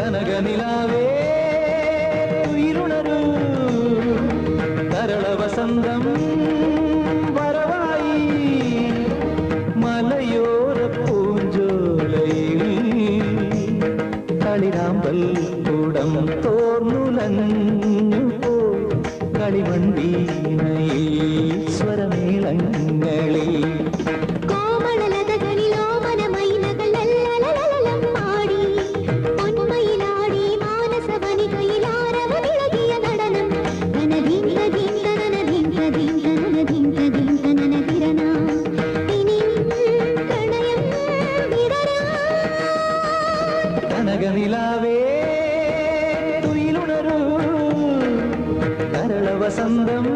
കനകനിലാവേ ഉയിരുണരൂ കരള വസന്തം വരവായി മലയോര പൂഞ്ചോലയിൽ കളിരാമ്പൽ കൂടം തോർന്നുലഞ്ഞു പോയി കളിമൺവീണയിൽ സ്വരമേളങ്ങളിൽ കനകനിലാവേ തുയിലുണരൂ കരള വസന്തം